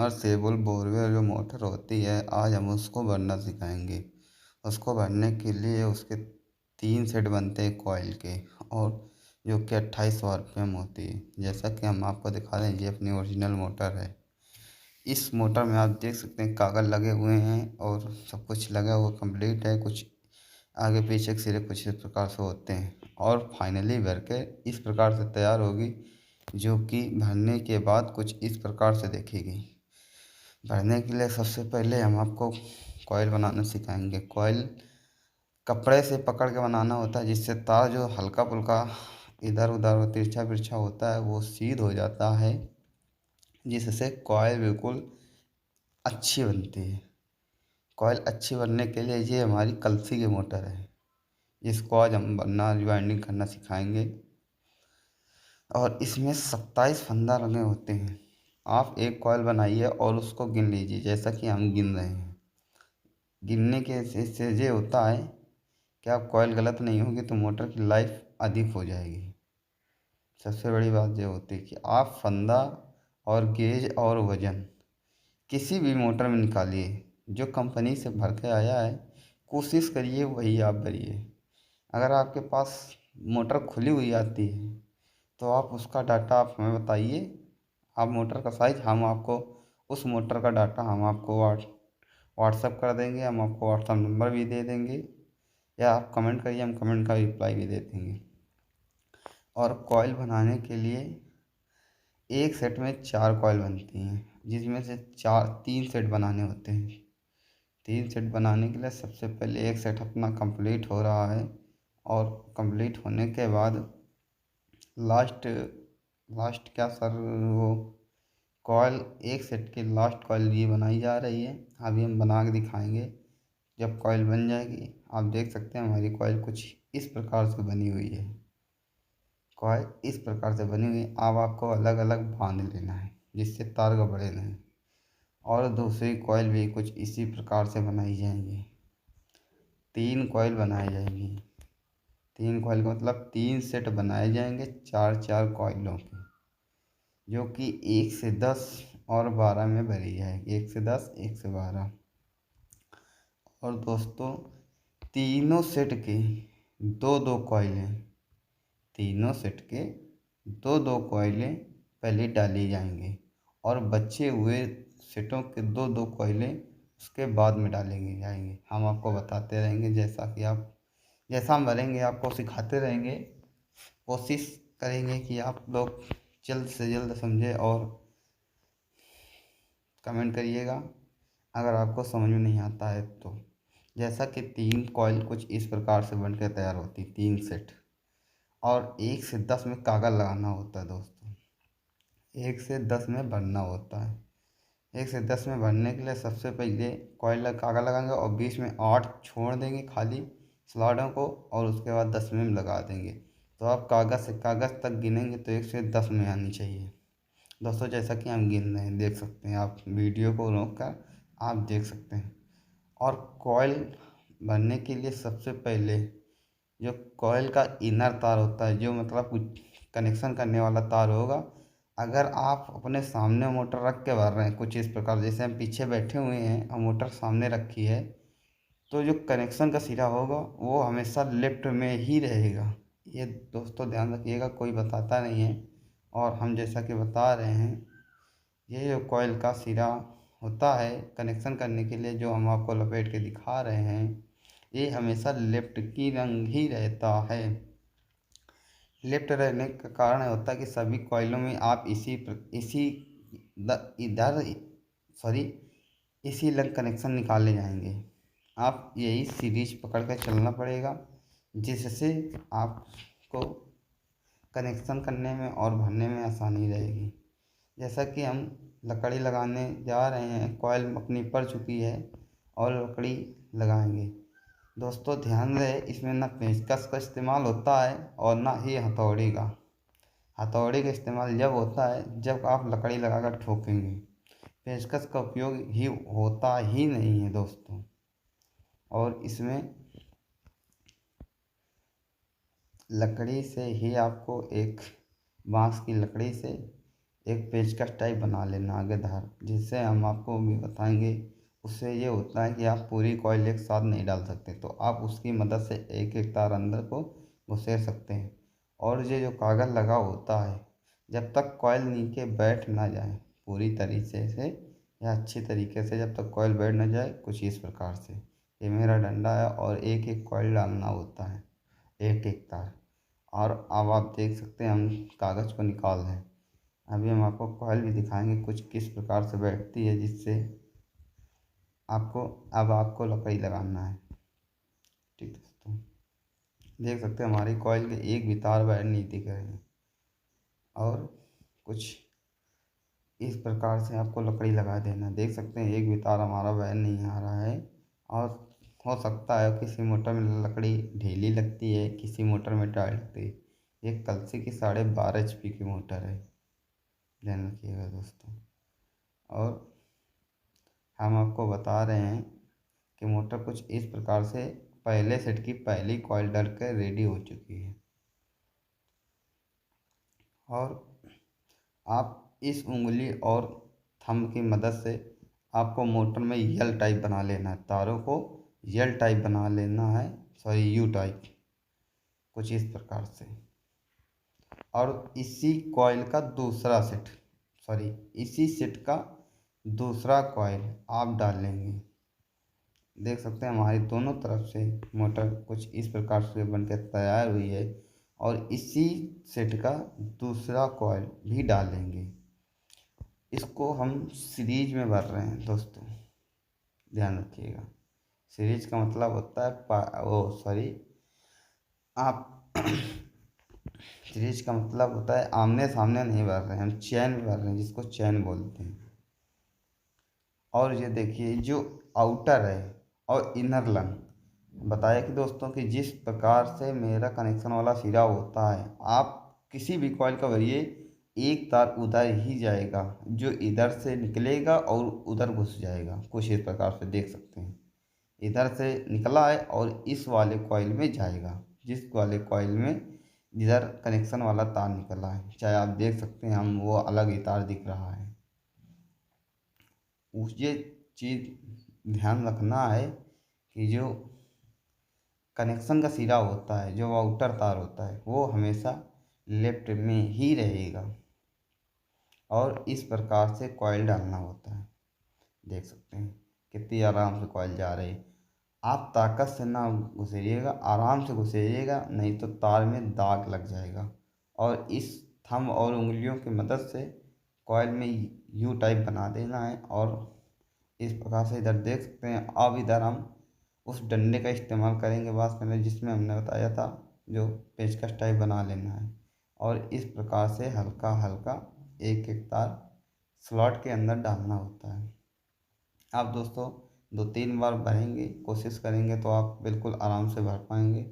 Submersible borewell जो motor होती है, आज हम उसको भरना सिखाएंगे। उसको भरने के लिए उसके 3 सेट बनते हैं कॉइल के, और जो कि 28 आरपीएम होती है। जैसा कि हम आपको दिखा रहे हैं, ये अपनी ओरिजिनल मोटर है। इस मोटर में आप देख सकते हैं कागज़ लगे हुए हैं और सब कुछ लगा हुआ कंप्लीट है। कुछ आगे पीछे के सिरे कुछ इस प्रकार से होते हैं और फाइनली भर के इस प्रकार से तैयार होगी, जो कि भरने के बाद कुछ इस प्रकार से दिखेगी। भरने के लिए सबसे पहले हम आपको कॉइल बनाना सिखाएंगे। कॉइल कपड़े से पकड़ के बनाना होता है, जिससे तार जो हल्का फुल्का इधर उधर तिरछा बिरछा होता है वो सीध हो जाता है, जिससे कॉइल बिल्कुल अच्छी बनती है। कॉइल अच्छी बनने के लिए ये हमारी कलसी की मोटर है, जिसको आज हम बनना रिवाइंडिंग करना सिखाएंगे। और इसमें 27 फंदा लगे होते हैं। आप एक कॉइल बनाइए और उसको गिन लीजिए, जैसा कि हम गिन रहे हैं। गिनने के से ये होता है कि आप कॉइल गलत नहीं होगी तो मोटर की लाइफ अधिक हो जाएगी। सबसे बड़ी बात ये होती है कि आप फंदा और गेज और वज़न किसी भी मोटर में निकालिए, जो कंपनी से भर के आया है कोशिश करिए वही आप भरिए। अगर आपके पास मोटर खुली हुई आती है तो आप उसका डाटा आप हमें बताइए, आप मोटर का साइज़, हम आपको उस मोटर का डाटा हम आपको व्हाट्सअप कर देंगे। हम आपको व्हाट्सअप नंबर भी दे देंगे, या आप कमेंट करिए, हम कमेंट का रिप्लाई भी दे देंगे। और कॉइल बनाने के लिए एक सेट में 4 कॉइल बनती हैं, जिसमें से 3 सेट बनाने होते हैं। 3 सेट बनाने के लिए सबसे पहले एक सेट अपना कंप्लीट हो रहा है, और कंप्लीट होने के बाद लास्ट लास्ट क्या सर, वो कॉइल एक सेट की लास्ट कॉइल ये बनाई जा रही है। अभी हम बना के दिखाएंगे। जब कॉइल बन जाएगी आप देख सकते हैं हमारी कॉइल कुछ इस प्रकार से बनी हुई है। कॉइल इस प्रकार से बनी हुई, अब आपको अलग अलग बांध लेना है, जिससे तार गबड़े नहीं। और दूसरी कॉइल भी कुछ इसी प्रकार से बनाई जाएंगी। 3 कॉइल बनाई जाएंगी। 3 कॉइल का मतलब 3 सेट बनाए जाएंगे 4-4 कॉइलों के, जो कि 1 से 10 और 12 में भरी जाएगी। 1 से 10, 1 से 12। और दोस्तों, तीनों सेट के 2-2 कॉइलें, तीनों सेट के 2-2 कॉइलें पहले डाली जाएंगी, और बचे हुए सेटों के 2-2 कॉइलें उसके बाद में डालेंगे जाएंगे। हम आपको बताते रहेंगे, जैसा हम भरेंगे आपको सिखाते रहेंगे। कोशिश करेंगे कि आप लोग जल्द से जल्द समझें, और कमेंट करिएगा अगर आपको समझ में नहीं आता है तो। जैसा कि 3 कॉइल कुछ इस प्रकार से बनकर तैयार होती, 3 सेट। और 1 से 10 में कागज़ लगाना होता है दोस्तों। 1 से 10 में भरना होता है। 1 से 10 में भरने के लिए सबसे पहले कॉइल कागज़ लगाएंगे और बीच में 8 छोड़ देंगे खाली स्लॉटों को, और उसके बाद 10 में लगा देंगे। तो आप कागज़ से कागज़ तक गिनेंगे तो 1 से 10 में आनी चाहिए दोस्तों। जैसा कि हम गिन रहे हैं, देख सकते हैं आप, वीडियो को रोक कर आप देख सकते हैं। और कॉइल भरने के लिए सबसे पहले जो कॉइल का इनर तार होता है, जो मतलब कुछ कनेक्शन करने वाला तार होगा, अगर आप अपने सामने मोटर रख के भर रहे हैं कुछ इस प्रकार, जैसे हम पीछे बैठे हुए हैं और मोटर सामने रखी है, तो जो कनेक्शन का सिरा होगा वो हमेशा लेफ्ट में ही रहेगा। ये दोस्तों ध्यान रखिएगा, कोई बताता नहीं है, और हम जैसा कि बता रहे हैं, ये जो कॉइल का सिरा होता है कनेक्शन करने के लिए, जो हम आपको लपेट के दिखा रहे हैं, ये हमेशा लेफ्ट की रंग ही रहता है। लेफ्ट रहने का कारण होता है कि सभी कॉइलों में आप इधर सॉरी इसी लंग कनेक्शन निकाले जाएंगे। आप यही सीरीज पकड़ कर चलना पड़ेगा, जिससे आपको कनेक्शन करने में और भरने में आसानी रहेगी। जैसा कि हम लकड़ी लगाने जा रहे हैं, कॉइल अपनी पड़ चुकी है और लकड़ी लगाएंगे। दोस्तों ध्यान रहे, इसमें ना पेंचकस का इस्तेमाल होता है और ना ही हथौड़ी का। हथौड़ी का इस्तेमाल जब होता है जब आप लकड़ी लगाकर ठोकेंगे, पेंचकस का उपयोग ही होता ही नहीं है दोस्तों। और इसमें लकड़ी से ही आपको एक बांस की लकड़ी से एक पेचकस टाइप बना लेना आगे धार, जिससे हम आपको भी बताएंगे। उससे ये होता है कि आप पूरी कॉइल एक साथ नहीं डाल सकते, तो आप उसकी मदद से एक एक तार अंदर को घुसेड़ सकते हैं। और ये जो कागज़ लगा होता है, जब तक कॉइल नीचे बैठ ना जाए पूरी तरीके से या अच्छी तरीके से, जब तक कॉइल बैठ ना जाए, कुछ इस प्रकार से ये मेरा डंडा है और एक एक कॉइल डालना होता है, एक एक तार। और अब आप देख सकते हैं हम कागज़ को निकाल रहे हैं। अभी हम आपको कॉइल भी दिखाएंगे कुछ किस प्रकार से बैठती है, जिससे आपको अब आपको लकड़ी लगाना है। ठीक दोस्तों, देख सकते हैं हमारी कॉइल के एक भी तार बाहर नहीं दिख रहे हैं। और कुछ इस प्रकार से आपको लकड़ी लगा देना। देख सकते हैं एक भी तार हमारा बाहर नहीं आ रहा है। और हो सकता है किसी मोटर में लकड़ी ढीली लगती है, किसी मोटर में टाइट लगती है। ये कलसी की 12.5 HP की मोटर है, ध्यान रखिएगा दोस्तों। और हम आपको बता रहे हैं कि मोटर कुछ इस प्रकार से पहले सेट की पहली कॉइल डल कर रेडी हो चुकी है। और आप इस उंगली और थंब की मदद से आपको मोटर में यल टाइप बना लेना है, तारों को यल टाइप बना लेना है, सॉरी यू टाइप, कुछ इस प्रकार से। और इसी कॉइल का दूसरा सेट, सॉरी इसी सेट का दूसरा कॉइल आप डाल लेंगे। देख सकते हैं हमारी दोनों तरफ से मोटर कुछ इस प्रकार से बनकर तैयार हुई है। और इसी सेट का दूसरा कॉइल भी डालेंगे। इसको हम सीरीज में भर रहे हैं दोस्तों, ध्यान रखिएगा। सीरीज का मतलब होता है सॉरी आप सीरीज का मतलब होता है आमने सामने नहीं भर रहे हैं, हम चैन में भर रहे हैं, जिसको चैन बोलते हैं। और ये देखिए जो आउटर है और इनर लंग बताया कि दोस्तों कि जिस प्रकार से मेरा कनेक्शन वाला सिरा होता है, आप किसी भी कॉइल का भरिए एक तार उधर ही जाएगा, जो इधर से निकलेगा और उधर घुस जाएगा, कुछ इस प्रकार से देख सकते हैं। इधर से निकला है और इस वाले कॉइल में जाएगा, जिस वाले कॉइल में जिधर कनेक्शन वाला तार निकला है, चाहे आप देख सकते हैं हम वो अलग ही तार दिख रहा है। उस ये चीज़ ध्यान रखना है कि जो कनेक्शन का सिरा होता है, जो आउटर तार होता है, वो हमेशा लेफ्ट में ही रहेगा। और इस प्रकार से कॉइल डालना होता है। देख सकते हैं कितनी आराम से कॉइल जा रही है। आप ताकत से ना घुसेरिएगा, आराम से घुसेरिएगा, नहीं तो तार में दाग लग जाएगा। और इस थंब और उंगलियों की मदद से कॉइल में यू टाइप बना देना है। और इस प्रकार से इधर देख सकते हैं। अब इधर हम उस डंडे का इस्तेमाल करेंगे बात करने, जिसमें हमने बताया था जो पेचकस टाइप बना लेना है। और इस प्रकार से हल्का हल्का एक एक तार स्लॉट के अंदर डालना होता है। आप दोस्तों 2-3 बार भरेंगे, कोशिश करेंगे तो आप बिल्कुल आराम से भर पाएंगे।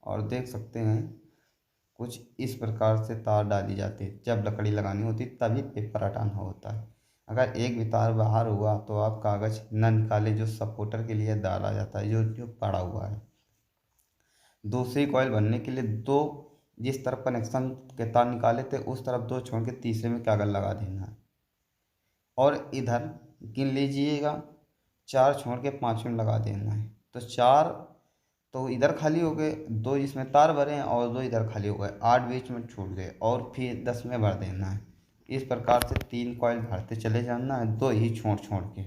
और देख सकते हैं कुछ इस प्रकार से तार डाली जाती है। जब लकड़ी लगानी होती तभी पेपर हटाना होता है। अगर एक भी तार बाहर हुआ तो आप कागज़ न निकालें, जो सपोर्टर के लिए डाला जाता है, जो जो पड़ा हुआ है। दूसरी कॉइल भरने के लिए दो, जिस तरफ कनेक्शन के तार निकाले थे उस तरफ दो छोड़ के तीसरे में कागज़ लगा देना है। और इधर गिन लीजिएगा, 4 छोड़ के 5 में लगा देना है। तो 4 तो इधर खाली हो गए, 2 इसमें तार भरे हैं और 2 इधर खाली हो गए, 8 बीच में छूट गए। और फिर 10 में भर देना है। इस प्रकार से 3 कॉइल भरते चले जाना है, 2 ही छोड़ छोड़ के।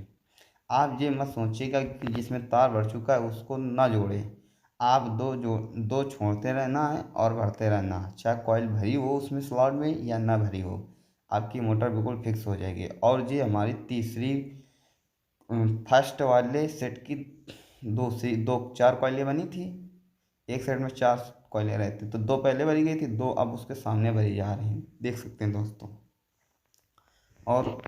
आप ये मत सोचिएगा कि जिसमें तार भर चुका है उसको ना जोड़ें। आप दो छोड़ते रहना है और भरते रहना है, चाहे कॉइल भरी हो उसमें स्लॉट में या ना भरी हो, आपकी मोटर बिल्कुल फिक्स हो जाएगी। और ये हमारी तीसरी फर्स्ट वाले सेट की दो 4 कॉइलें बनी थी। एक सेट में 4 कॉइलें रहती, तो 2 पहले भरी गई थी, 2 अब उसके सामने भरी जा रही हैं, देख सकते हैं दोस्तों। और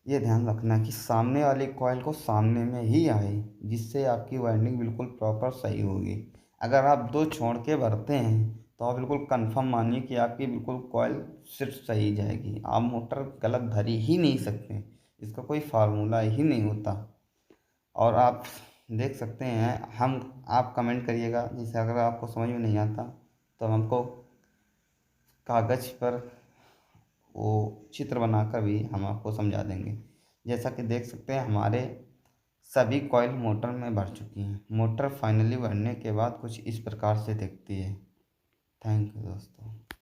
ये ध्यान रखना कि सामने वाली कॉइल को सामने में ही आए, जिससे आपकी वाइंडिंग बिल्कुल प्रॉपर सही होगी। अगर आप 2 छोड़ के भरते हैं तो आप बिल्कुल कंफर्म मानिए कि आपकी बिल्कुल कॉइल सिर्फ सही जाएगी। आप मोटर गलत भरी ही नहीं सकते, इसका कोई फार्मूला ही नहीं होता। और आप देख सकते हैं आप कमेंट करिएगा, जैसे अगर आपको समझ में नहीं आता तो हमको कागज़ पर वो चित्र बनाकर भी हम आपको समझा देंगे। जैसा कि देख सकते हैं हमारे सभी कॉइल मोटर में भर चुकी हैं। मोटर फाइनली भरने के बाद कुछ इस प्रकार से दिखती है। थैंक यू दोस्तों।